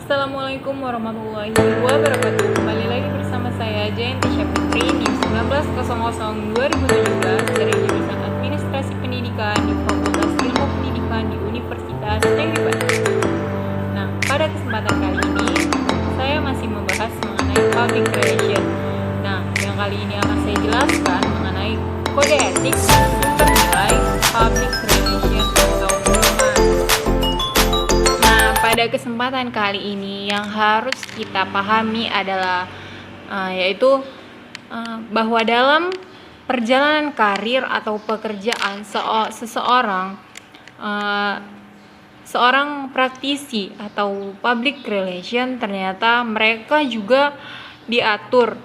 Assalamualaikum warahmatullahi wabarakatuh. Kembali lagi bersama saya Jayanti Syafitri di 19.00/2017 dari jurusan Administrasi Pendidikan di Fakultas Ilmu Pendidikan di Universitas Negeri Bandung. Nah, pada kesempatan kali ini saya masih membahas mengenai public relation. Nah, yang kali ini akan saya jelaskan mengenai kode etik dan sumber nilai public relation atau humas. Pada kesempatan kali ini yang harus kita pahami adalah yaitu bahwa dalam perjalanan karir atau pekerjaan seorang praktisi atau public relation ternyata mereka juga diatur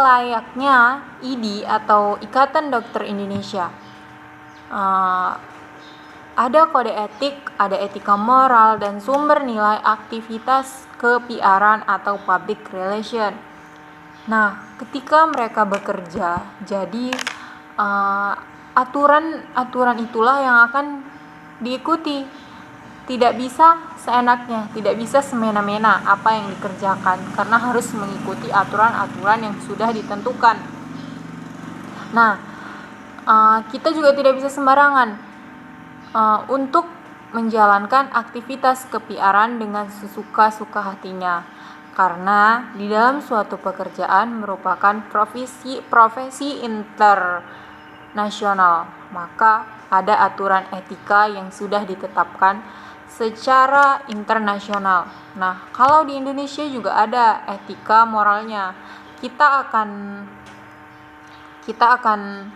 layaknya IDI atau Ikatan Dokter Indonesia. Ada kode etik, ada etika moral, dan sumber nilai aktivitas ke-PR-an atau public relation. Nah, ketika mereka bekerja, jadi aturan itulah yang akan diikuti. Tidak bisa seenaknya, tidak bisa semena-mena apa yang dikerjakan, karena harus mengikuti aturan-aturan yang sudah ditentukan. Nah, kita juga tidak bisa sembarangan untuk menjalankan aktivitas ke-PR-an dengan sesuka-suka hatinya, karena di dalam suatu pekerjaan merupakan profesi internasional, maka ada aturan etika yang sudah ditetapkan secara internasional. Nah, kalau di Indonesia juga ada etika moralnya. Kita akan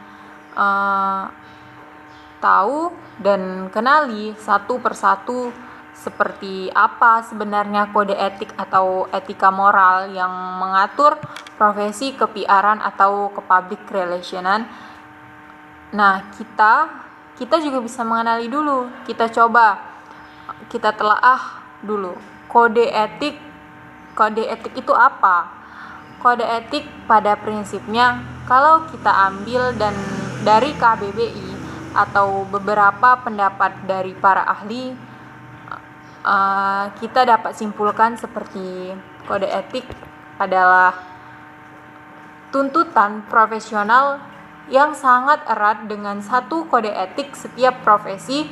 tahu dan kenali satu persatu seperti apa sebenarnya kode etik atau etika moral yang mengatur profesi ke-PR-an atau ke-public relationan. Nah, kita juga bisa mengenali dulu. Kita telaah dulu kode etik itu apa? Kode etik pada prinsipnya kalau kita ambil dari KBBI atau beberapa pendapat dari para ahli, kita dapat simpulkan seperti kode etik adalah tuntutan profesional yang sangat erat dengan satu kode etik setiap profesi.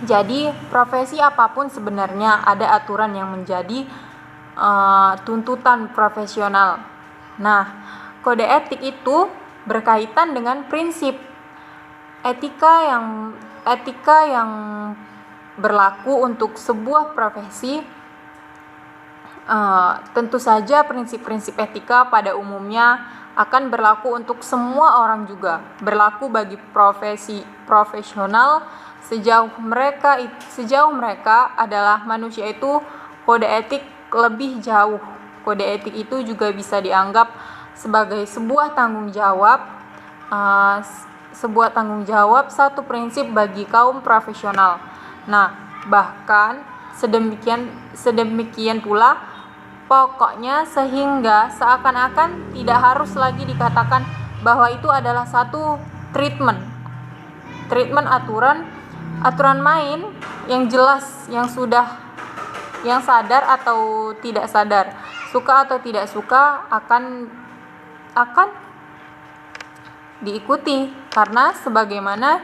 Jadi profesi apapun sebenarnya ada aturan yang menjadi tuntutan profesional. Nah, kode etik itu berkaitan dengan prinsip etika yang berlaku untuk sebuah profesi. Tentu saja prinsip-prinsip etika pada umumnya akan berlaku untuk semua orang juga, berlaku bagi profesi profesional sejauh mereka adalah manusia. Itu kode etik lebih jauh. Kode etik itu juga bisa dianggap sebagai sebuah tanggung jawab satu prinsip bagi kaum profesional. Nah, bahkan sedemikian pula pokoknya sehingga seakan-akan tidak harus lagi dikatakan bahwa itu adalah satu treatment aturan main yang jelas, yang sadar atau tidak sadar, suka atau tidak suka akan diikuti, karena sebagaimana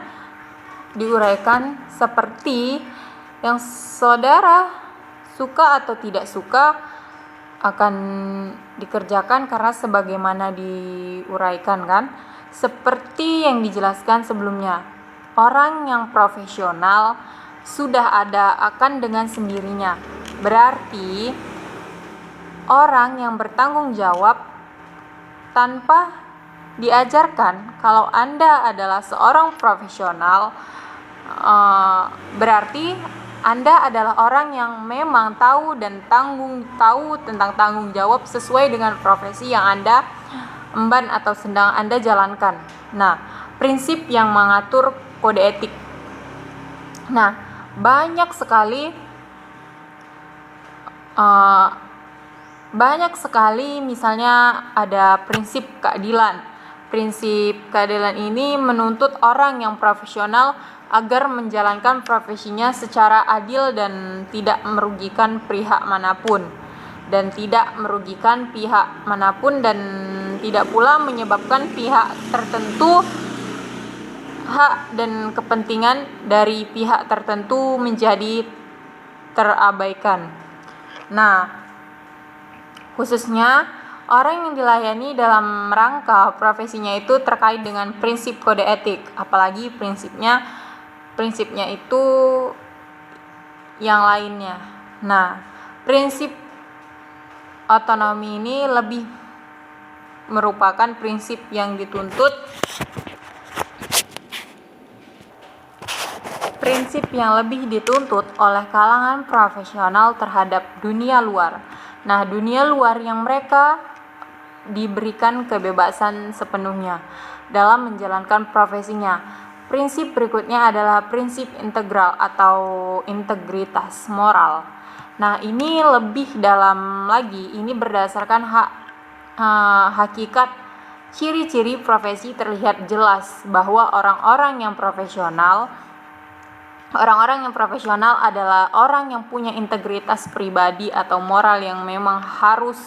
diuraikan seperti yang saudara suka atau tidak suka akan dikerjakan karena sebagaimana diuraikan, kan, seperti yang dijelaskan sebelumnya. Orang yang profesional sudah ada akan dengan sendirinya. Berarti orang yang bertanggung jawab tanpa diajarkan kalau Anda adalah seorang profesional, berarti Anda adalah orang yang memang tahu tentang tanggung jawab sesuai dengan profesi yang Anda emban atau sedang Anda jalankan. Nah, prinsip yang mengatur kode etik. Nah, banyak sekali misalnya ada prinsip keadilan, Prinsip keadilan ini menuntut orang yang profesional agar menjalankan profesinya secara adil dan tidak merugikan pihak manapun dan tidak pula menyebabkan pihak tertentu hak dan kepentingan dari pihak tertentu menjadi terabaikan. Nah, khususnya orang yang dilayani dalam rangka profesinya itu terkait dengan prinsip kode etik, apalagi prinsipnya itu yang lainnya. Nah, prinsip otonomi ini lebih merupakan prinsip yang dituntut oleh kalangan profesional terhadap dunia luar. Nah, dunia luar yang mereka diberikan kebebasan sepenuhnya dalam menjalankan profesinya. Prinsip berikutnya adalah prinsip integral atau integritas moral. Nah, ini lebih dalam lagi, ini berdasarkan hakikat ciri-ciri profesi terlihat jelas bahwa orang-orang yang profesional adalah orang yang punya integritas pribadi atau moral yang memang harus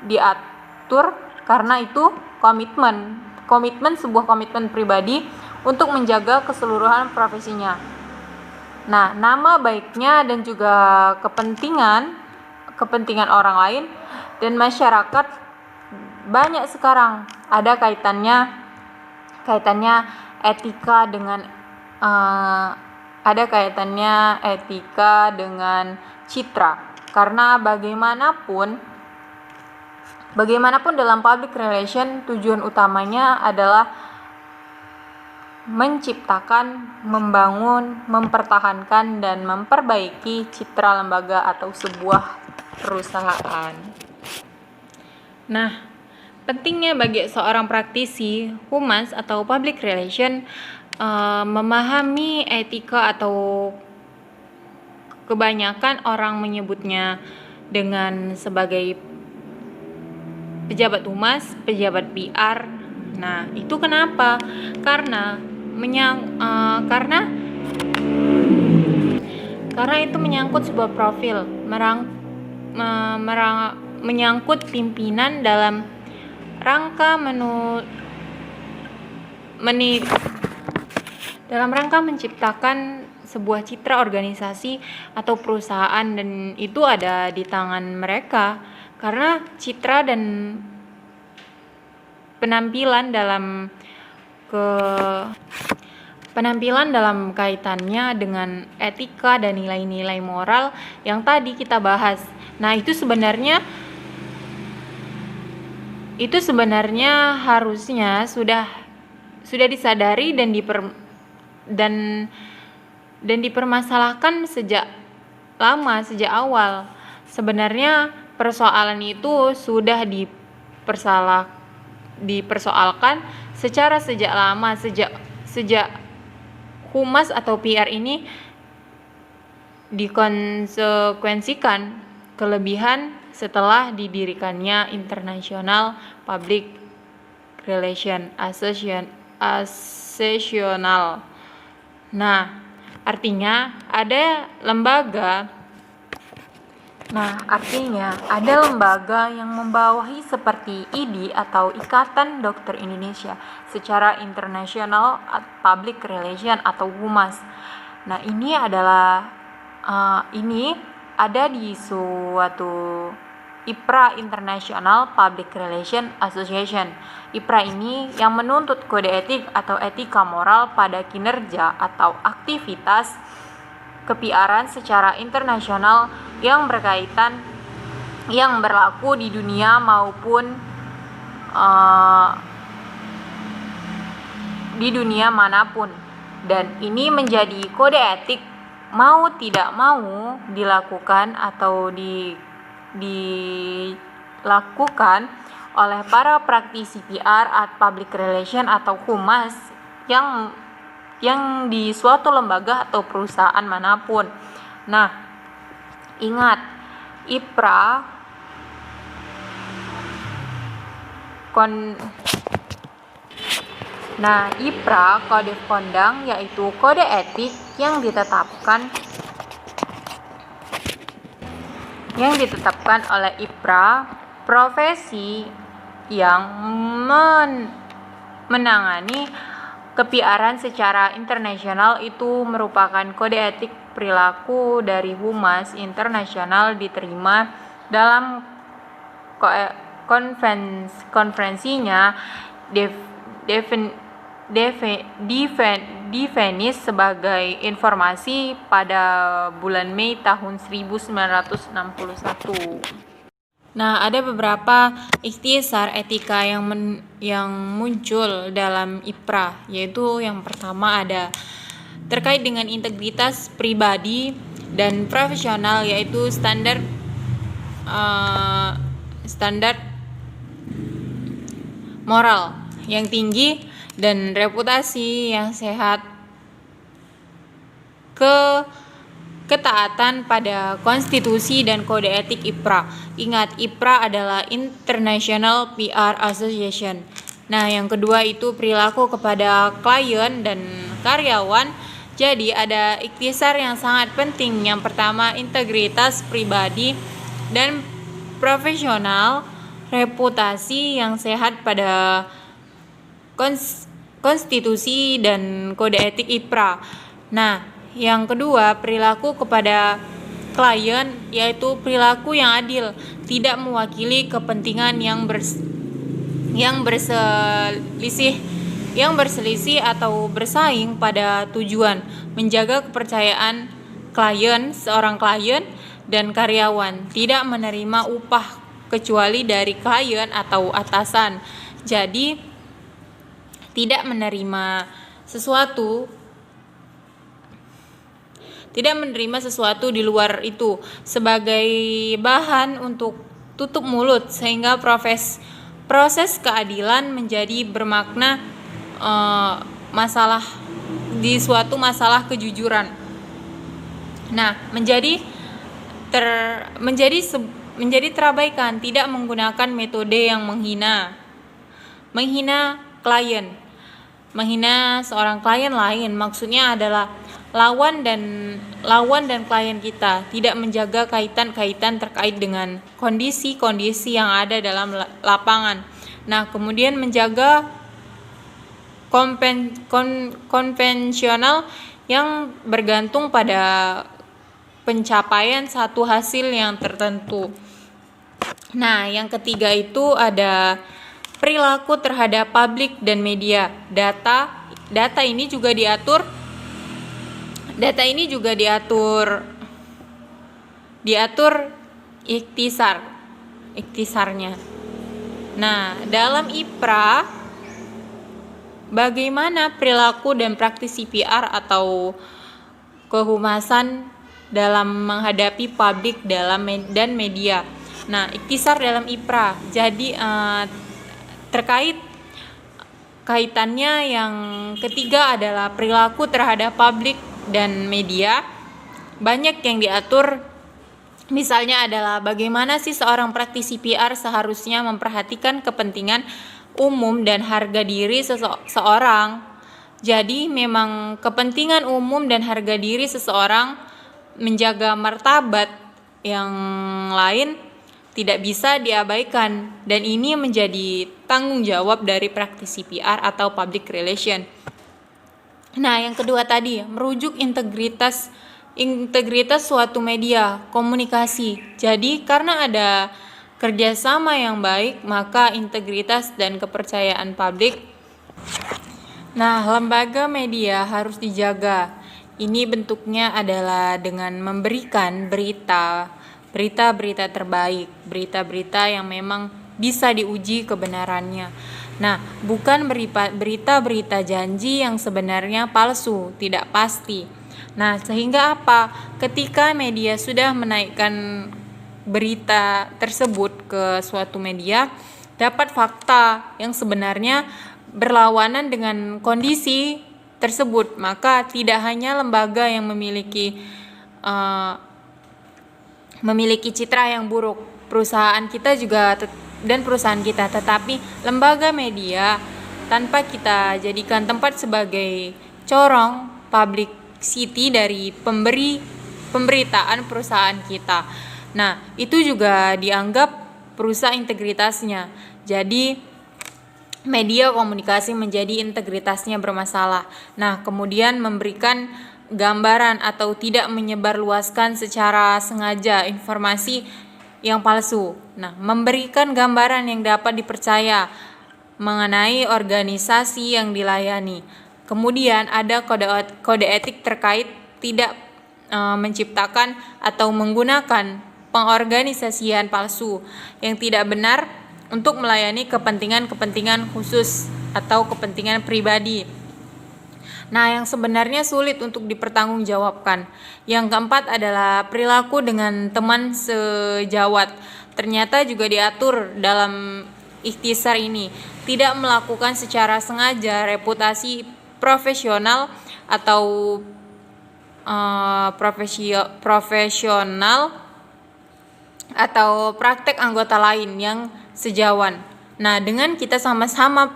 diatur, karena itu sebuah komitmen pribadi untuk menjaga keseluruhan profesinya. Nah, nama baiknya dan juga kepentingan orang lain dan masyarakat banyak sekarang ada kaitannya etika dengan citra, karena bagaimanapun dalam public relation tujuan utamanya adalah menciptakan, membangun, mempertahankan dan memperbaiki citra lembaga atau sebuah perusahaan. Nah, pentingnya bagi seorang praktisi humas atau public relation memahami etika, atau kebanyakan orang menyebutnya dengan sebagai pejabat humas, pejabat PR. Nah, itu kenapa? Karena itu menyangkut sebuah profil, menyangkut pimpinan dalam rangka menciptakan sebuah citra organisasi atau perusahaan, dan itu ada di tangan mereka, karena citra dan penampilan dalam kaitannya dengan etika dan nilai-nilai moral yang tadi kita bahas. Nah, itu sebenarnya harusnya sudah disadari dan dipermasalahkan sejak awal. Sebenarnya persoalan itu sudah dipersoalkan sejak lama, sejak humas atau PR ini dikonsekuensikan kelebihan setelah didirikannya International Public Relation Association. Nah, artinya ada lembaga yang membawahi seperti IDI atau Ikatan Dokter Indonesia secara internasional public relation atau humas. Nah, ini ada di suatu IPRA, International Public Relation Association. IPRA ini yang menuntut kode etik atau etika moral pada kinerja atau aktivitas ke-PR-an secara internasional yang berlaku di dunia maupun di dunia manapun, dan ini menjadi kode etik mau tidak mau dilakukan atau dilakukan oleh para praktisi PR atau public relation atau humas yang di suatu lembaga atau perusahaan manapun. Nah, ingat, IPRA IPRA kode kondang yaitu kode etik yang ditetapkan oleh IPRA. Profesi yang menangani ke-PR-an secara internasional itu merupakan kode etik perilaku dari Humas Internasional diterima dalam konferensinya Venice sebagai informasi pada bulan Mei tahun 1961. Nah, ada beberapa ikhtisar etika yang muncul dalam IPRA, yaitu yang pertama ada terkait dengan integritas pribadi dan profesional, yaitu standar moral yang tinggi dan reputasi yang sehat, ketaatan pada konstitusi dan kode etik IPRA. Ingat, IPRA adalah International PR Association. Nah, yang kedua itu perilaku kepada klien dan karyawan. Jadi ada ikhtisar yang sangat penting. Yang pertama, integritas pribadi dan profesional, reputasi yang sehat pada konstitusi dan kode etik IPRA. Nah, yang kedua, perilaku kepada klien, yaitu perilaku yang adil, tidak mewakili kepentingan yang berselisih atau bersaing pada tujuan menjaga kepercayaan seorang klien dan karyawan, tidak menerima upah kecuali dari klien atau atasan. Jadi tidak menerima sesuatu di luar itu sebagai bahan untuk tutup mulut, sehingga proses keadilan menjadi bermakna suatu masalah kejujuran. Nah, menjadi terabaikan, tidak menggunakan metode yang menghina klien, menghina seorang klien lain, maksudnya adalah lawan dan klien kita, tidak menjaga kaitan-kaitan terkait dengan kondisi-kondisi yang ada dalam lapangan. Nah, kemudian menjaga konvensional yang bergantung pada pencapaian satu hasil yang tertentu. Nah, yang ketiga itu ada perilaku terhadap publik dan media. Data ini juga diatur ikhtisarnya. Nah, dalam IPRA, bagaimana perilaku dan praktis PR atau kehumasan dalam menghadapi publik dan media. Nah, ikhtisar dalam IPRA. Jadi terkait kaitannya yang ketiga adalah perilaku terhadap publik dan media. Banyak yang diatur, misalnya adalah bagaimana sih seorang praktisi PR seharusnya memperhatikan kepentingan umum dan harga diri seseorang. Jadi memang kepentingan umum dan harga diri seseorang, menjaga martabat yang lain tidak bisa diabaikan, dan ini menjadi tanggung jawab dari praktisi PR atau public relation. Nah, yang kedua tadi, merujuk integritas suatu media komunikasi. Jadi karena ada kerjasama yang baik, maka integritas dan kepercayaan publik. Nah, lembaga media harus dijaga. Ini bentuknya adalah dengan memberikan berita-berita terbaik, berita-berita yang memang bisa diuji kebenarannya. Nah, bukan berita-berita janji yang sebenarnya palsu, tidak pasti. Nah, sehingga apa? Ketika media sudah menaikkan berita tersebut ke suatu media, dapat fakta yang sebenarnya berlawanan dengan kondisi tersebut, maka tidak hanya lembaga yang memiliki citra yang buruk, perusahaan kita juga dan perusahaan kita, tetapi lembaga media tanpa kita jadikan tempat sebagai corong publicity dari pemberitaan perusahaan kita. Nah, itu juga dianggap perusak integritasnya. Jadi media komunikasi menjadi integritasnya bermasalah. Nah, kemudian memberikan gambaran atau tidak menyebarluaskan secara sengaja informasi yang palsu. Nah, memberikan gambaran yang dapat dipercaya mengenai organisasi yang dilayani. Kemudian ada kode etik terkait tidak menciptakan atau menggunakan pengorganisasian palsu yang tidak benar untuk melayani kepentingan khusus atau kepentingan pribadi. Nah, yang sebenarnya sulit untuk dipertanggungjawabkan. Yang keempat adalah perilaku dengan teman sejawat. Ternyata juga diatur dalam ikhtisar ini, tidak melakukan secara sengaja reputasi profesional atau profesional atau praktek anggota lain yang sejawan. Nah, dengan kita sama-sama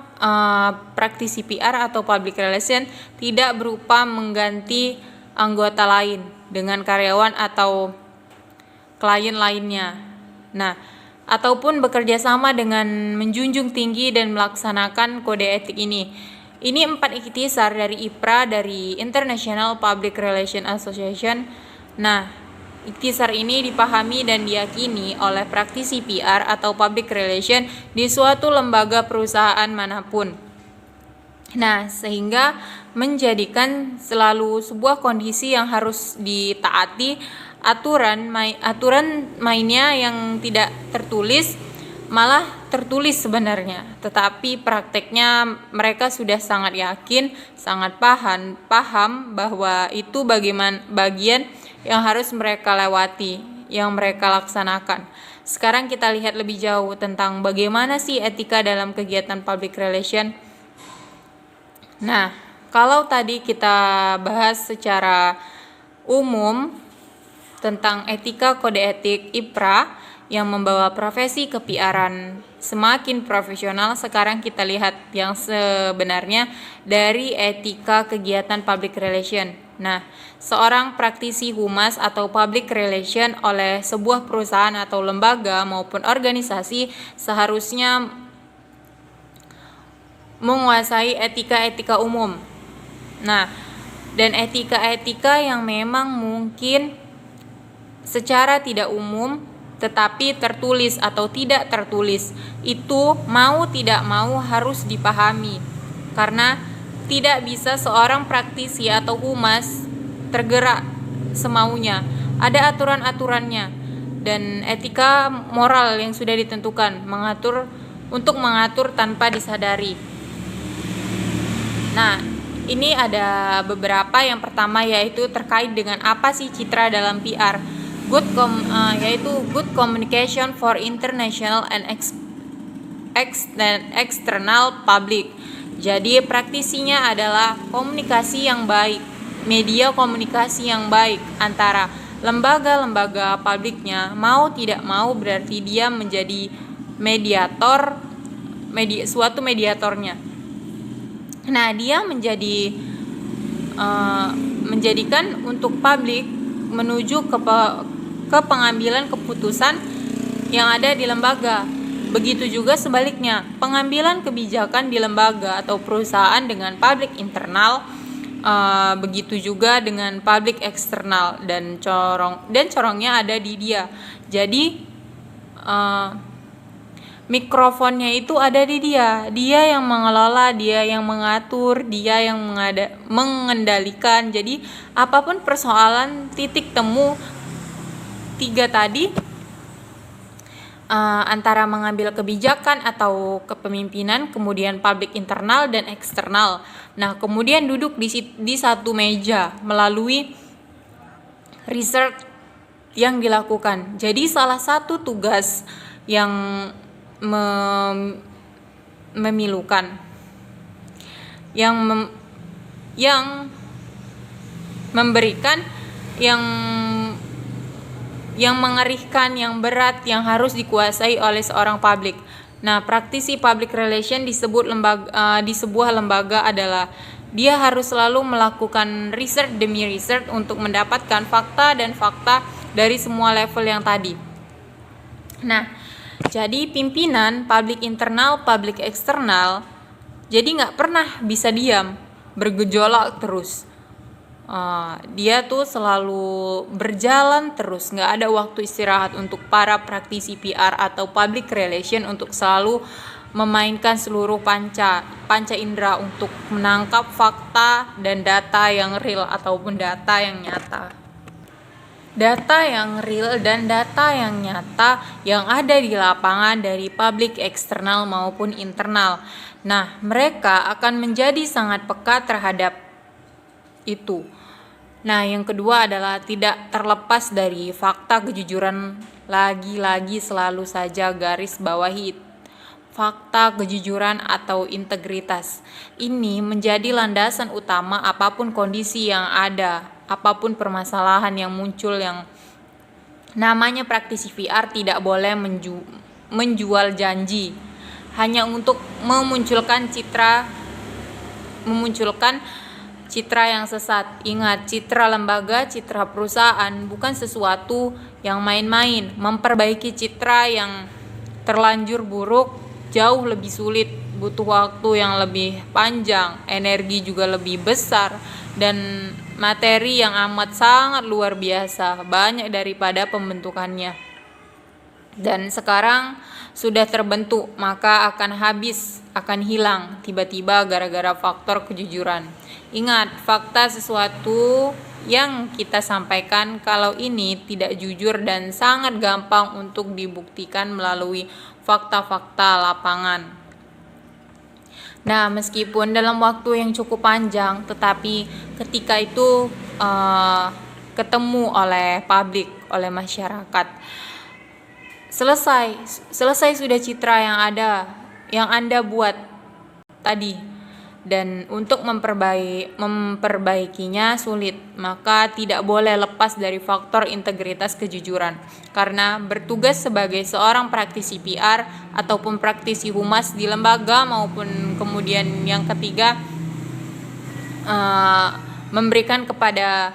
praktisi PR atau public relation tidak berupa mengganti anggota lain dengan karyawan atau klien lainnya. Nah, ataupun bekerja sama dengan menjunjung tinggi dan melaksanakan kode etik ini. Ini 4 ikhtisar dari IPRA, dari International Public Relations Association. Nah, ikhtisar ini dipahami dan diyakini oleh praktisi PR atau public relation di suatu lembaga perusahaan manapun. Nah, sehingga menjadikan selalu sebuah kondisi yang harus ditaati. Aturan mainnya yang tidak tertulis malah tertulis sebenarnya, tetapi prakteknya mereka sudah sangat yakin, sangat paham bahwa itu bagian yang harus mereka lewati, yang mereka laksanakan. Sekarang kita lihat lebih jauh tentang bagaimana sih etika dalam kegiatan public relation. Nah, kalau tadi kita bahas secara umum tentang etika kode etik IPRA yang membawa profesi ke-PR-an semakin profesional, sekarang kita lihat yang sebenarnya dari etika kegiatan public relation. Nah, seorang praktisi humas atau public relation oleh sebuah perusahaan atau lembaga maupun organisasi seharusnya menguasai etika-etika umum. Nah, dan etika-etika yang memang mungkin secara tidak umum tetapi tertulis atau tidak tertulis, itu mau tidak mau harus dipahami, karena tidak bisa seorang praktisi atau humas tergerak semaunya. Ada aturan-aturannya dan etika moral yang sudah ditentukan untuk mengatur tanpa disadari. Nah, ini ada beberapa. Yang pertama yaitu terkait dengan apa sih citra dalam PR. Yaitu good communication for international and external public. Jadi praktisinya adalah komunikasi yang baik, media komunikasi yang baik antara lembaga-lembaga publiknya. Mau tidak mau berarti dia menjadi suatu mediatornya. Nah, dia menjadikan untuk publik menuju ke pengambilan keputusan yang ada di lembaga. Begitu juga sebaliknya, pengambilan kebijakan di lembaga atau perusahaan dengan publik internal, begitu juga dengan publik eksternal, dan corongnya ada di dia. Jadi mikrofonnya itu ada di dia yang mengelola, dia yang mengatur, dia yang mengendalikan. Jadi apapun persoalan titik temu 3 tadi, antara mengambil kebijakan atau kepemimpinan, kemudian publik internal dan eksternal. Nah, kemudian duduk di satu meja melalui research yang dilakukan. Jadi salah satu tugas yang memilukan, yang memberikan, yang yang mengerikan, yang berat, yang harus dikuasai oleh seorang publik. Nah, praktisi public relation disebut di sebuah lembaga adalah dia harus selalu melakukan research demi research untuk mendapatkan fakta dan fakta dari semua level yang tadi. Nah, jadi pimpinan publik internal, publik eksternal, jadi nggak pernah bisa diam, bergejolak terus. Dia tuh selalu berjalan terus, nggak ada waktu istirahat untuk para praktisi PR atau public relation untuk selalu memainkan seluruh panca indera untuk menangkap fakta dan data yang real ataupun data yang nyata. Data yang real dan data yang nyata yang ada di lapangan dari publik eksternal maupun internal. Nah, mereka akan menjadi sangat peka terhadap itu. Nah, yang kedua adalah tidak terlepas dari fakta kejujuran. Lagi-lagi selalu saja garis bawahi fakta kejujuran atau integritas. Ini menjadi landasan utama apapun kondisi yang ada, apapun permasalahan yang muncul. Yang namanya praktisi VR tidak boleh menjual janji hanya untuk memunculkan citra yang sesat. Ingat, citra lembaga, citra perusahaan bukan sesuatu yang main-main. Memperbaiki citra yang terlanjur buruk jauh lebih sulit, butuh waktu yang lebih panjang, energi juga lebih besar, dan materi yang amat sangat luar biasa, banyak daripada pembentukannya. Dan sekarang sudah terbentuk, maka akan habis, akan hilang tiba-tiba gara-gara faktor kejujuran. Ingat, fakta sesuatu yang kita sampaikan kalau ini tidak jujur dan sangat gampang untuk dibuktikan melalui fakta-fakta lapangan. Nah, meskipun dalam waktu yang cukup panjang, tetapi ketika itu ketemu oleh publik, oleh masyarakat, selesai sudah citra yang Anda buat tadi, dan untuk memperbaikinya sulit, maka tidak boleh lepas dari faktor integritas kejujuran. Karena bertugas sebagai seorang praktisi PR ataupun praktisi humas di lembaga, maupun kemudian yang ketiga memberikan kepada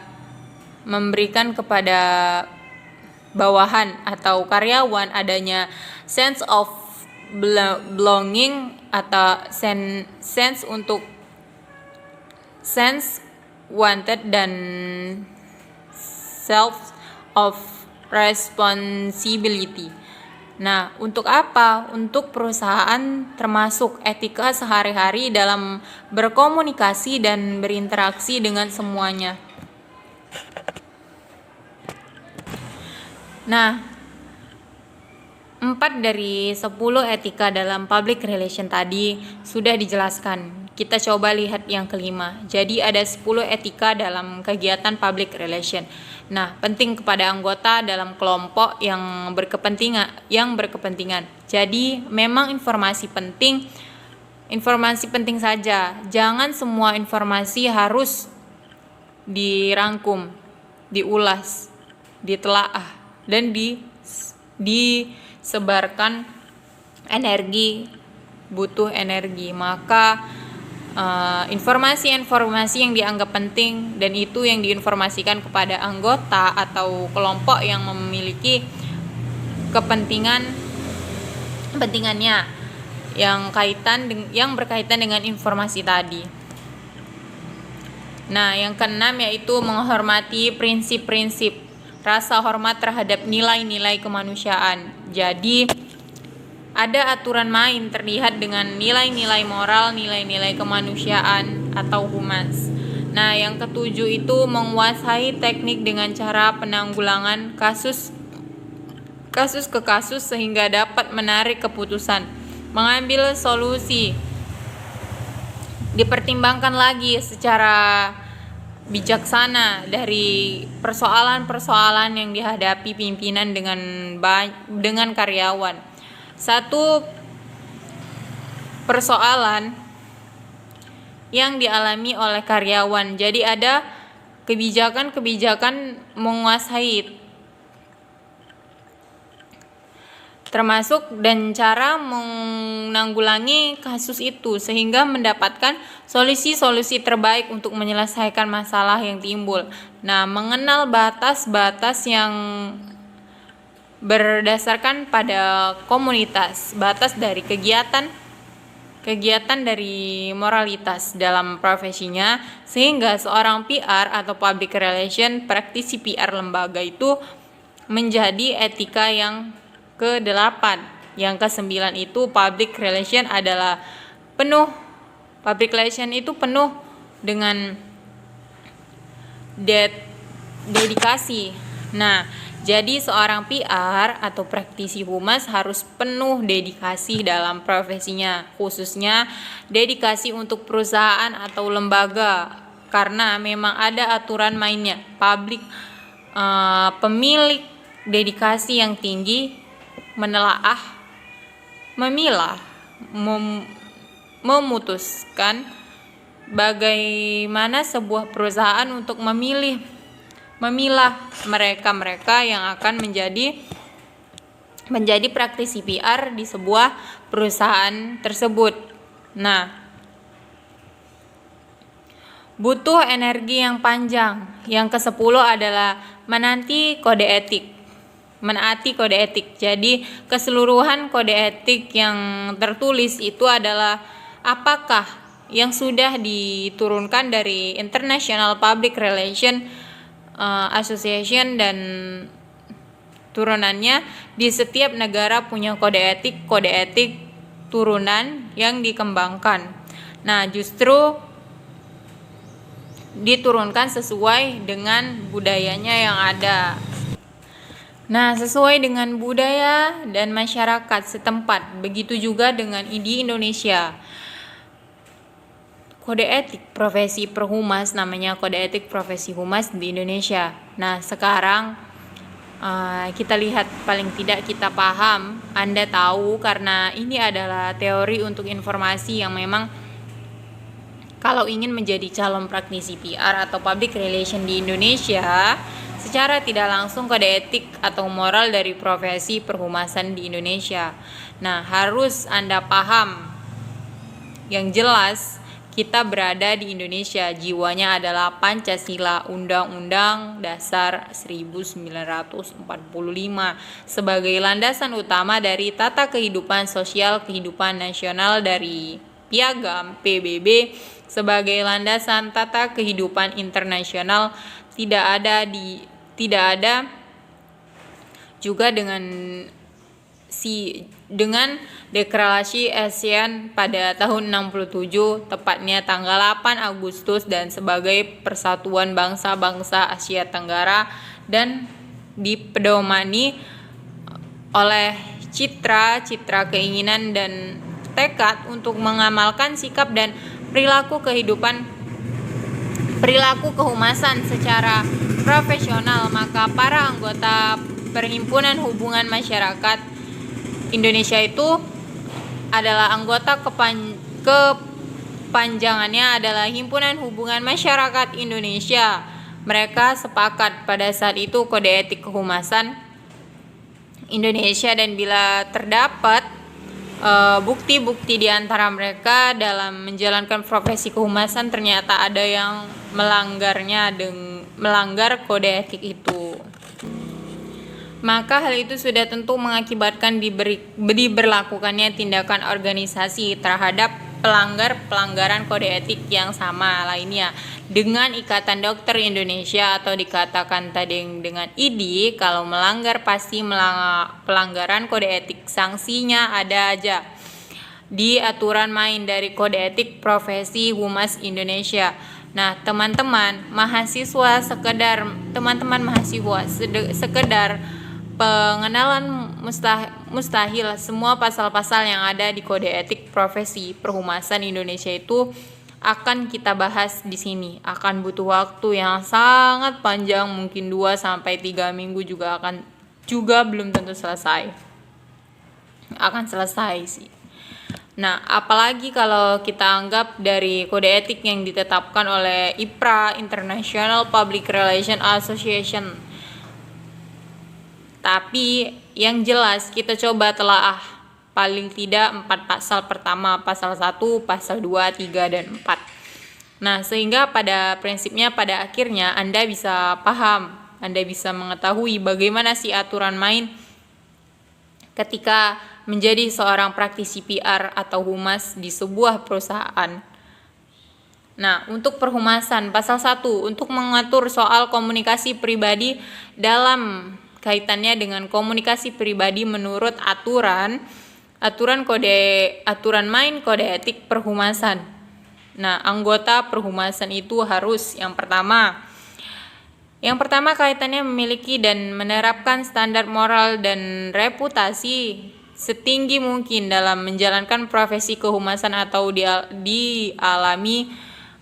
bawahan atau karyawan adanya sense of belonging atau sense wanted dan self of responsibility. Nah, untuk apa? Untuk perusahaan, termasuk etika sehari-hari dalam berkomunikasi dan berinteraksi dengan semuanya. Nah, 4 dari 10 etika dalam public relation tadi sudah dijelaskan. Kita coba lihat yang kelima. Jadi ada 10 etika dalam kegiatan public relation. Nah, penting kepada anggota dalam kelompok yang berkepentingan. Jadi memang informasi penting saja. Jangan semua informasi harus dirangkum, diulas, ditelaah, dan disebarkan. Butuh energi. Maka informasi-informasi yang dianggap penting dan itu yang diinformasikan kepada anggota atau kelompok yang memiliki kepentingannya yang berkaitan dengan informasi tadi. Nah, yang keenam yaitu menghormati prinsip-prinsip, rasa hormat terhadap nilai-nilai kemanusiaan. Jadi ada aturan main terlihat dengan nilai-nilai moral, nilai-nilai kemanusiaan atau humas. Nah, yang ketujuh itu menguasai teknik dengan cara penanggulangan kasus ke kasus sehingga dapat menarik keputusan, mengambil solusi, dipertimbangkan lagi secara bijaksana dari persoalan-persoalan yang dihadapi pimpinan dengan karyawan. Satu persoalan yang dialami oleh karyawan. Jadi ada kebijakan menguasai termasuk dan cara menanggulangi kasus itu sehingga mendapatkan solusi-solusi terbaik untuk menyelesaikan masalah yang timbul. Nah, mengenal batas-batas yang berdasarkan pada komunitas, batas dari kegiatan dari moralitas dalam profesinya, sehingga seorang PR atau public relation praktisi PR lembaga itu menjadi etika yang ke-8. Yang ke-9 itu public relation itu penuh dengan dedikasi. Nah, jadi seorang PR atau praktisi humas harus penuh dedikasi dalam profesinya, khususnya dedikasi untuk perusahaan atau lembaga, karena memang ada aturan mainnya. Pemilik dedikasi yang tinggi memutuskan bagaimana sebuah perusahaan untuk memilah mereka yang akan menjadi praktisi PR di sebuah perusahaan tersebut. Nah, butuh energi yang panjang. Yang ke-10 adalah menaati kode etik. Jadi, keseluruhan kode etik yang tertulis itu adalah apakah yang sudah diturunkan dari International Public Relation Association dan turunannya. Di setiap negara punya kode etik turunan yang dikembangkan. Nah, justru diturunkan sesuai dengan budayanya yang ada. Nah, sesuai dengan budaya dan masyarakat setempat. Begitu juga dengan di Indonesia. Kode etik profesi perhumas, namanya kode etik profesi humas di Indonesia. Nah, sekarang kita lihat, paling tidak kita paham, Anda tahu, karena ini adalah teori untuk informasi yang memang kalau ingin menjadi calon praktisi PR atau public relation di Indonesia, secara tidak langsung kode etik atau moral dari profesi perhumasan di Indonesia. Nah, harus Anda paham. Yang jelas, kita berada di Indonesia, jiwanya adalah Pancasila, Undang-Undang Dasar 1945 sebagai landasan utama dari tata kehidupan sosial kehidupan nasional, dari Piagam PBB sebagai landasan tata kehidupan internasional. Tidak ada juga dengan deklarasi ASEAN pada tahun 67, tepatnya tanggal 8 Agustus, dan sebagai persatuan bangsa-bangsa Asia Tenggara, dan dipedomani oleh citra keinginan dan tekad untuk mengamalkan sikap dan perilaku kehumasan secara profesional. Maka para anggota Perhimpunan Hubungan Masyarakat Indonesia itu adalah anggota kepanjangannya adalah Himpunan Hubungan Masyarakat Indonesia. Mereka sepakat pada saat itu kode etik kehumasan Indonesia, dan bila terdapat bukti-bukti di antara mereka dalam menjalankan profesi kehumasan ternyata ada yang melanggar kode etik itu, maka hal itu sudah tentu mengakibatkan diberlakukannya tindakan organisasi terhadap pelanggaran kode etik yang sama lainnya. Dengan Ikatan Dokter Indonesia atau dikatakan tadi dengan IDI, kalau melanggar pasti pelanggaran kode etik, sanksinya ada aja di aturan main dari kode etik profesi humas Indonesia. Nah, teman-teman mahasiswa sekedar pengenalan mustahil, semua pasal-pasal yang ada di kode etik profesi perhumasan Indonesia itu akan kita bahas di sini. Akan butuh waktu yang sangat panjang, mungkin 2-3 minggu juga belum tentu selesai. Akan selesai sih. Nah, apalagi kalau kita anggap dari kode etik yang ditetapkan oleh IPRA, International Public Relation Association. Tapi Yang jelas kita coba telaah paling tidak 4 pasal pertama, pasal 1, pasal 2, 3, dan 4. Nah, sehingga pada prinsipnya pada akhirnya Anda bisa paham, Anda bisa mengetahui bagaimana sih aturan main ketika menjadi seorang praktisi PR atau humas di sebuah perusahaan. Nah, untuk perhumasan pasal 1 untuk mengatur soal komunikasi pribadi dalam kaitannya dengan komunikasi pribadi menurut aturan main kode etik perhumasan. Nah, anggota perhumasan itu harus yang pertama kaitannya memiliki dan menerapkan standar moral dan reputasi setinggi mungkin dalam menjalankan profesi kehumasan atau dialami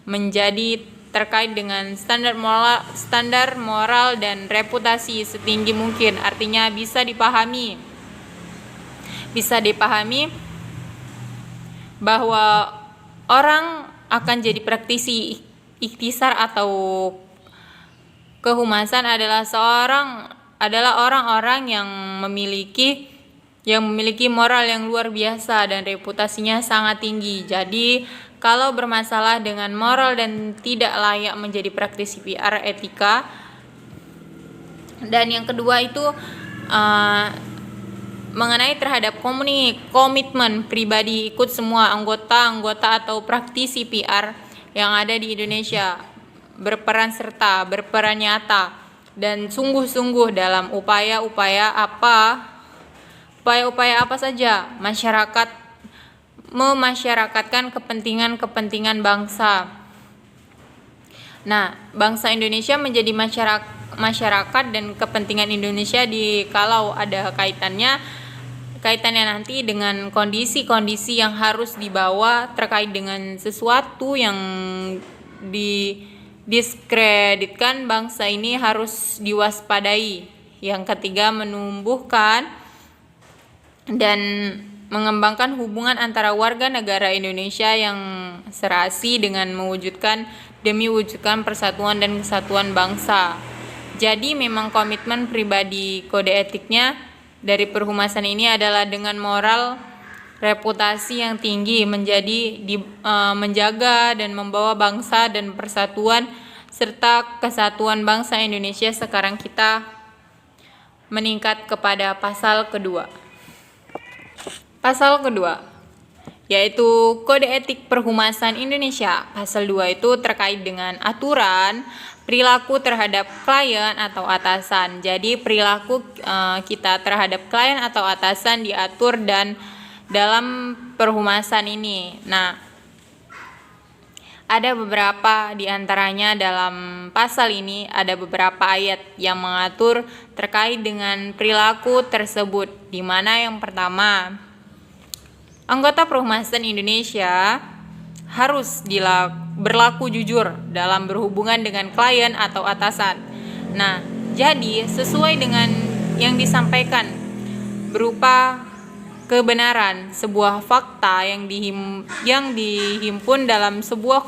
menjadi terkait dengan standar moral dan reputasi setinggi mungkin. Artinya bisa dipahami bahwa orang akan jadi praktisi ikhtisar atau kehumasan adalah orang-orang yang memiliki moral yang luar biasa dan reputasinya sangat tinggi. Jadi kalau bermasalah dengan moral dan tidak layak menjadi praktisi PR etika. Dan yang kedua itu mengenai terhadap komitmen pribadi ikut semua anggota atau praktisi PR yang ada di Indonesia, berperan nyata dan sungguh-sungguh dalam upaya-upaya apa saja memasyarakatkan kepentingan bangsa. Nah, bangsa Indonesia menjadi masyarakat dan kepentingan Indonesia kalau ada kaitannya nanti dengan kondisi-kondisi yang harus dibawa terkait dengan sesuatu yang didiskreditkan bangsa ini harus diwaspadai. Yang ketiga, menumbuhkan dan mengembangkan hubungan antara warga negara Indonesia yang serasi demi wujudkan persatuan dan kesatuan bangsa. Jadi memang komitmen pribadi kode etiknya dari perhumasan ini adalah dengan moral reputasi yang tinggi menjaga dan membawa bangsa dan persatuan serta kesatuan bangsa Indonesia. Sekarang kita meningkat kepada pasal kedua. Pasal kedua, yaitu Kode Etik Perhumasan Indonesia. Pasal 2 itu terkait dengan aturan perilaku terhadap klien atau atasan. Jadi perilaku kita terhadap klien atau atasan diatur dan dalam perhumasan ini. Nah, ada beberapa diantaranya dalam pasal ini, ada beberapa ayat yang mengatur terkait dengan perilaku tersebut. Di mana yang pertama, anggota perhumasan Indonesia harus berlaku jujur dalam berhubungan dengan klien atau atasan. Nah, jadi sesuai dengan yang disampaikan berupa kebenaran sebuah fakta yang dihimpun dalam sebuah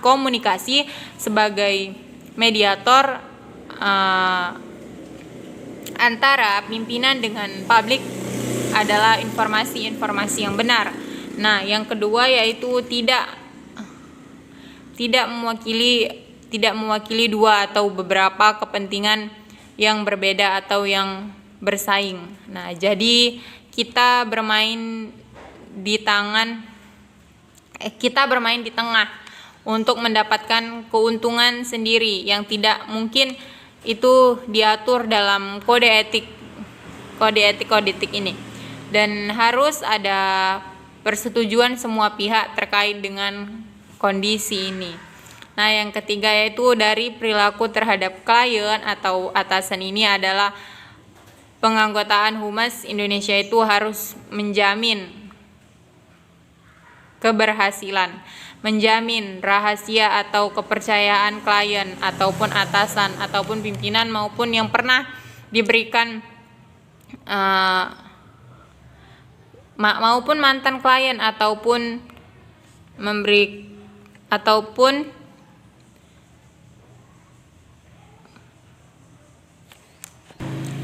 komunikasi sebagai mediator antara pimpinan dengan publik adalah informasi yang benar. Nah, yang kedua yaitu tidak mewakili dua atau beberapa kepentingan yang berbeda atau yang bersaing. Nah, jadi kita bermain di tengah untuk mendapatkan keuntungan sendiri yang tidak mungkin itu diatur dalam kode etik ini. Dan harus ada persetujuan semua pihak terkait dengan kondisi ini. Nah, yang ketiga yaitu dari perilaku terhadap klien atau atasan ini adalah penganggotaan Humas Indonesia itu harus menjamin keberhasilan, menjamin rahasia atau kepercayaan klien ataupun atasan ataupun pimpinan maupun yang pernah diberikan maupun mantan klien ataupun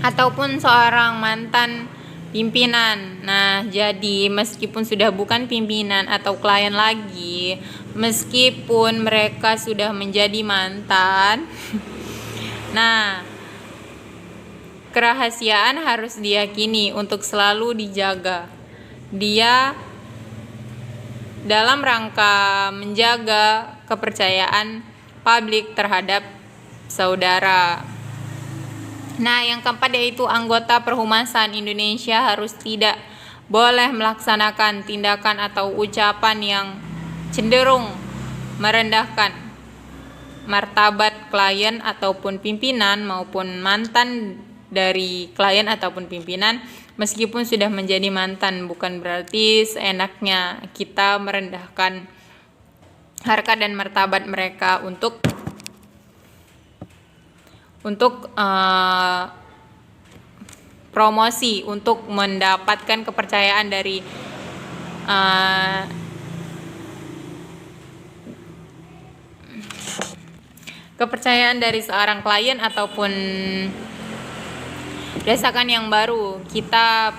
ataupun seorang mantan pimpinan. Nah, jadi meskipun sudah bukan pimpinan atau klien lagi, meskipun mereka sudah menjadi mantan, nah, kerahasiaan harus diyakini untuk selalu dijaga. Dia dalam rangka menjaga kepercayaan publik terhadap saudara. Nah, yang keempat yaitu anggota perhumasan Indonesia harus tidak boleh melaksanakan tindakan atau ucapan yang cenderung merendahkan martabat klien ataupun pimpinan maupun mantan dari klien ataupun pimpinan meskipun sudah menjadi mantan. Bukan berarti seenaknya kita merendahkan harkat dan martabat mereka untuk promosi, untuk mendapatkan kepercayaan dari seorang klien ataupun desakan yang baru. Kita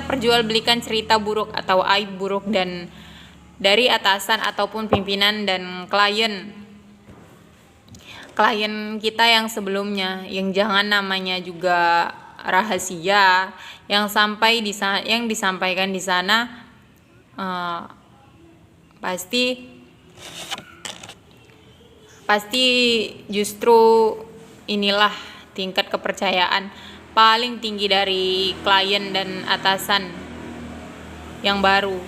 perjualbelikan cerita buruk atau aib buruk dan dari atasan ataupun pimpinan dan klien kita yang sebelumnya, yang jangan namanya juga rahasia, yang disampaikan di sana pasti justru inilah tingkat kepercayaan paling tinggi dari klien dan atasan yang baru.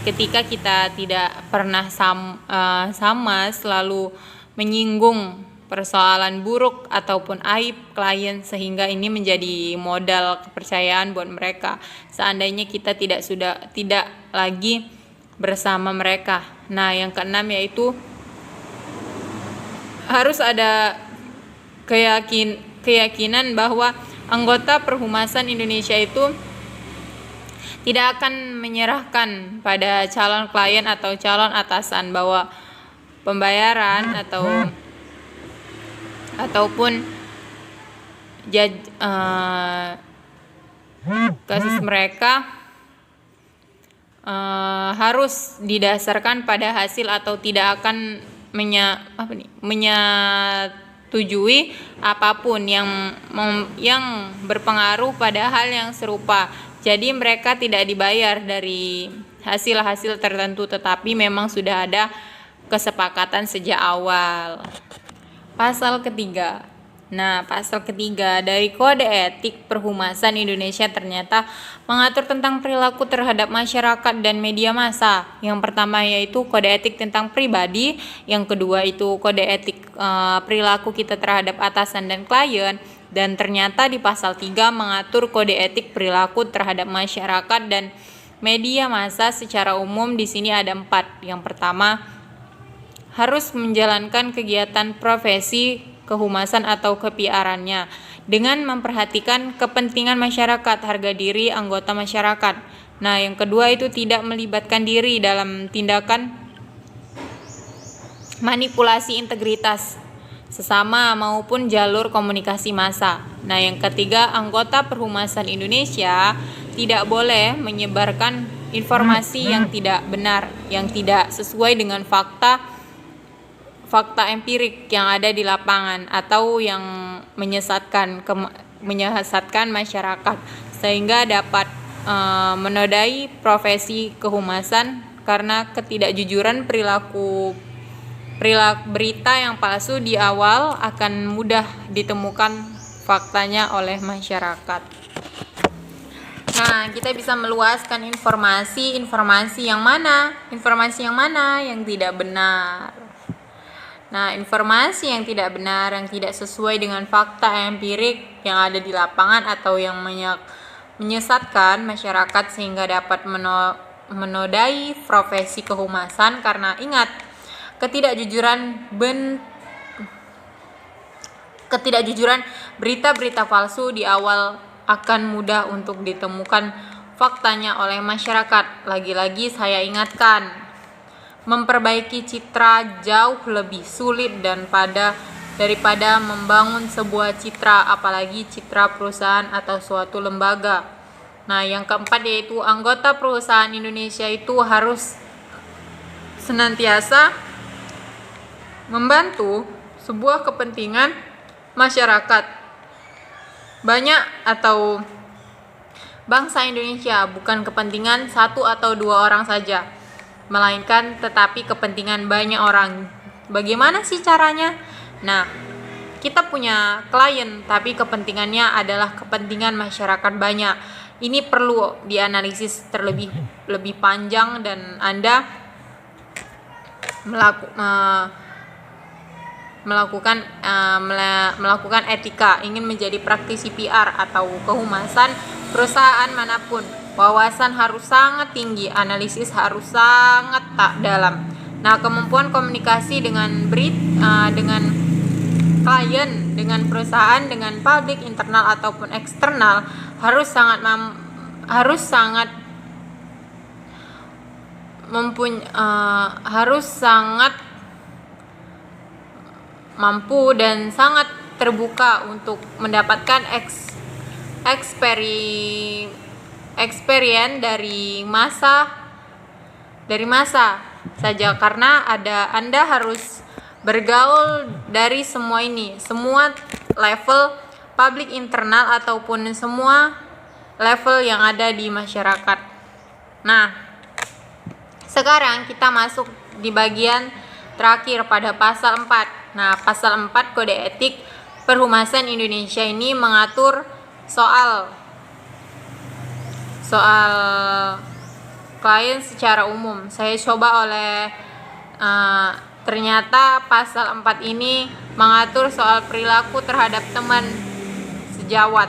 Ketika kita tidak pernah sama selalu menyinggung persoalan buruk ataupun aib klien, sehingga ini menjadi modal kepercayaan buat mereka seandainya kita tidak lagi bersama mereka. Nah, yang keenam yaitu harus ada keyakinan bahwa anggota perhumasan Indonesia itu tidak akan menyerahkan pada calon klien atau calon atasan bahwa pembayaran ataupun kasus mereka harus didasarkan pada hasil atau tidak akan menyetujui apapun yang berpengaruh pada hal yang serupa. Jadi mereka tidak dibayar dari hasil-hasil tertentu, tetapi memang sudah ada kesepakatan sejak awal. Pasal ketiga. Nah, pasal ketiga dari Kode Etik Perhumasan Indonesia ternyata mengatur tentang perilaku terhadap masyarakat dan media massa. Yang pertama yaitu Kode Etik tentang pribadi, yang kedua itu Kode Etik perilaku kita terhadap atasan dan klien, dan ternyata di pasal 3 mengatur Kode Etik perilaku terhadap masyarakat dan media massa secara umum. Di sini ada 4. Yang pertama, harus menjalankan kegiatan profesi kehumasan atau kepiarannya dengan memperhatikan kepentingan masyarakat, harga diri anggota masyarakat. Nah, yang kedua itu tidak melibatkan diri dalam tindakan manipulasi integritas sesama maupun jalur komunikasi massa. Nah, yang ketiga, anggota perhumasan Indonesia tidak boleh menyebarkan informasi yang tidak benar, yang tidak sesuai dengan fakta empirik yang ada di lapangan atau yang menyesatkan masyarakat sehingga dapat menodai profesi kehumasan karena ketidakjujuran perilaku berita yang palsu di awal akan mudah ditemukan faktanya oleh masyarakat. Nah, kita bisa meluaskan informasi yang mana yang tidak benar. Nah, informasi yang tidak benar, yang tidak sesuai dengan fakta empirik yang ada di lapangan atau yang menyesatkan masyarakat sehingga dapat menodai profesi kehumasan. Karena ingat, ketidakjujuran berita-berita palsu di awal akan mudah untuk ditemukan faktanya oleh masyarakat. Lagi-lagi saya ingatkan, memperbaiki citra jauh lebih sulit dan pada daripada membangun sebuah citra, apalagi citra perusahaan atau suatu lembaga. Nah, yang keempat yaitu anggota perusahaan Indonesia itu harus senantiasa membantu sebuah kepentingan masyarakat banyak atau bangsa Indonesia, bukan kepentingan satu atau dua orang saja, melainkan tetapi kepentingan banyak orang. Bagaimana sih caranya? Nah, kita punya klien tapi kepentingannya adalah kepentingan masyarakat banyak. Ini perlu dianalisis lebih panjang, dan Anda melakukan etika, ingin menjadi praktisi PR atau kehumasan perusahaan manapun. Wawasan harus sangat tinggi, analisis harus sangat tak dalam. Nah, kemampuan komunikasi dengan klien, dengan perusahaan, dengan publik internal ataupun eksternal harus sangat mampu dan sangat terbuka untuk mendapatkan experience dari masa saja, karena Anda harus bergaul dari semua level publik internal ataupun semua level yang ada di masyarakat. Nah, sekarang kita masuk di bagian terakhir pada pasal 4. Nah, pasal 4 Kode Etik Perhumasan Indonesia ini mengatur soal klien secara umum. Saya coba ternyata pasal 4 ini mengatur soal perilaku terhadap teman sejawat.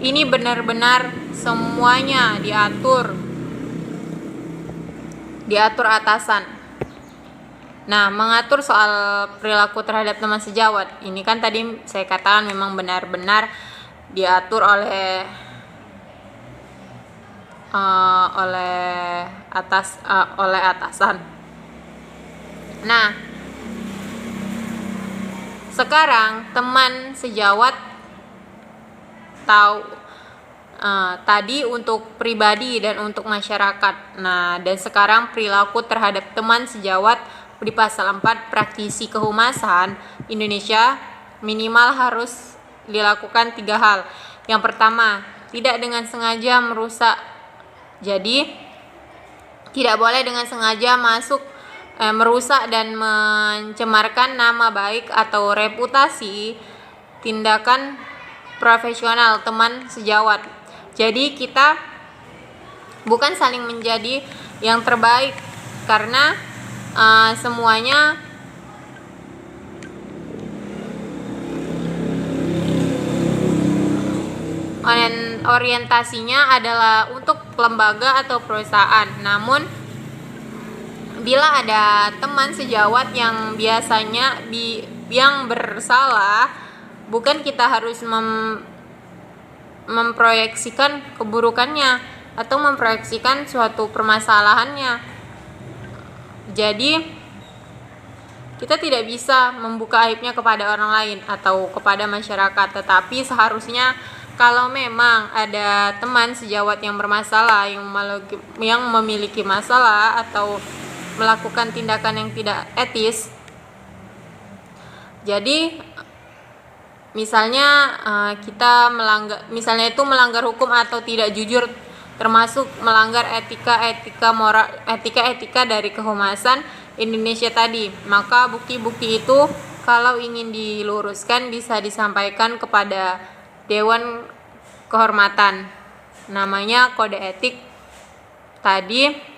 Ini benar-benar semuanya diatur atasan. Nah, mengatur soal perilaku terhadap teman sejawat ini kan tadi saya katakan memang benar-benar diatur oleh atasan. Nah, sekarang teman sejawat tadi untuk pribadi dan untuk masyarakat. Nah, dan sekarang perilaku terhadap teman sejawat di pasal 4 praktisi kehumasan Indonesia minimal harus dilakukan 3 hal. Yang pertama, tidak dengan sengaja merusak. Jadi, tidak boleh dengan sengaja merusak dan mencemarkan nama baik atau reputasi tindakan profesional teman sejawat. Jadi kita bukan saling menjadi yang terbaik, karena semuanya orientasinya adalah untuk lembaga atau perusahaan. Namun bila ada teman sejawat yang biasanya yang bersalah, bukan kita harus memproyeksikan keburukannya atau memproyeksikan suatu permasalahannya. Jadi kita tidak bisa membuka aibnya kepada orang lain atau kepada masyarakat, tetapi seharusnya kalau memang ada teman sejawat yang bermasalah, yang memiliki masalah atau melakukan tindakan yang tidak etis, jadi misalnya melanggar hukum atau tidak jujur, termasuk melanggar etika dari kehumasan Indonesia tadi, maka bukti-bukti itu kalau ingin diluruskan bisa disampaikan kepada Dewan Kehormatan. Namanya kode etik tadi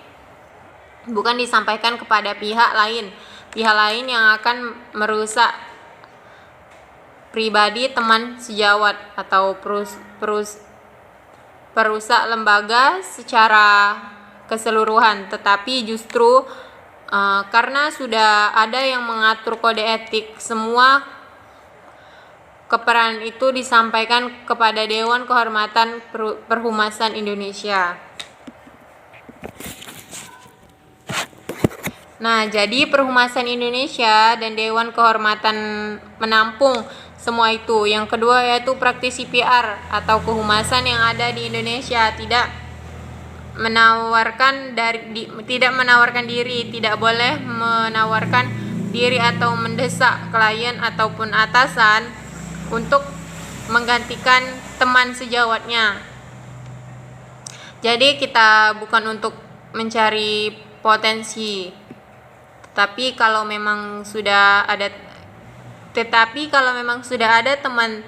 bukan disampaikan kepada pihak lain yang akan merusak pribadi teman sejawat atau perusak lembaga secara keseluruhan, tetapi justru karena sudah ada yang mengatur kode etik, semua keperan itu disampaikan kepada Dewan Kehormatan Perhumasan Indonesia. Nah, jadi Perhumasan Indonesia dan Dewan Kehormatan menampung semua itu. Yang kedua yaitu praktisi PR atau kehumasan yang ada di Indonesia tidak menawarkan diri, tidak boleh menawarkan diri atau mendesak klien ataupun atasan untuk menggantikan teman sejawatnya. Jadi kita bukan untuk mencari potensi, tetapi kalau memang sudah ada teman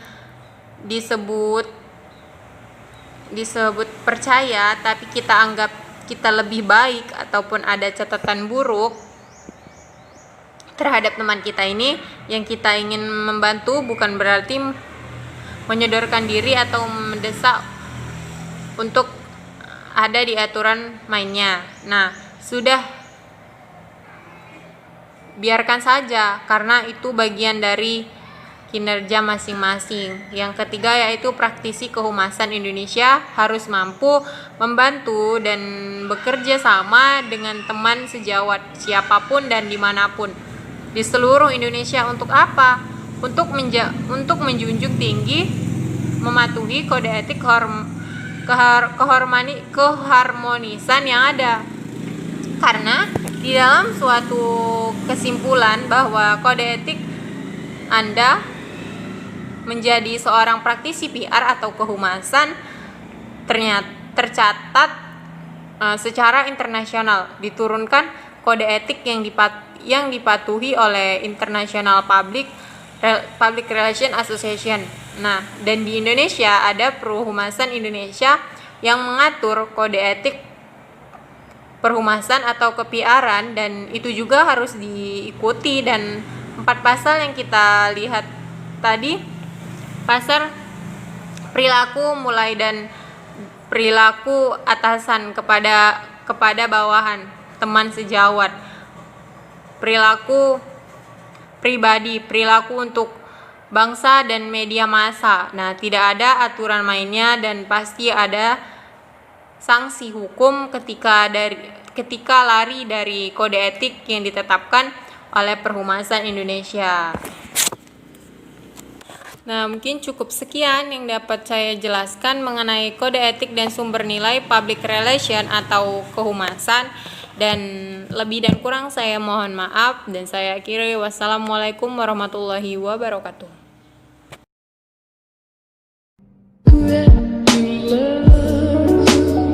disebut percaya, tapi kita anggap kita lebih baik ataupun ada catatan buruk terhadap teman kita ini, yang kita ingin membantu bukan berarti menyodorkan diri atau mendesak untuk ada di aturan mainnya. Nah, sudah biarkan saja karena itu bagian dari kinerja masing-masing. Yang ketiga yaitu praktisi kehumasan Indonesia harus mampu membantu dan bekerja sama dengan teman sejawat siapapun dan dimanapun di seluruh Indonesia. Untuk apa? Untuk menjunjung tinggi, mematuhi kode etik keharmonisan yang ada. Karena di dalam suatu kesimpulan bahwa kode etik Anda menjadi seorang praktisi PR atau kehumasan tercatat secara internasional, diturunkan kode etik yang dipatuhi oleh International Public Relation Association. Nah, dan di Indonesia ada Perhumasan Indonesia yang mengatur kode etik perhumasan atau ke-PR-an, dan itu juga harus diikuti. Dan 4 pasal yang kita lihat tadi, pasal perilaku mulai dan perilaku atasan kepada bawahan, teman sejawat, perilaku pribadi, perilaku untuk bangsa dan media massa. Nah, tidak ada aturan mainnya dan pasti ada sanksi hukum ketika lari dari kode etik yang ditetapkan oleh Perhumasan Indonesia. Nah, mungkin cukup sekian yang dapat saya jelaskan mengenai kode etik dan sumber nilai public relation atau kehumasan. Dan lebih dan kurang saya mohon maaf, dan saya akhiri. Wassalamualaikum warahmatullahi wabarakatuh.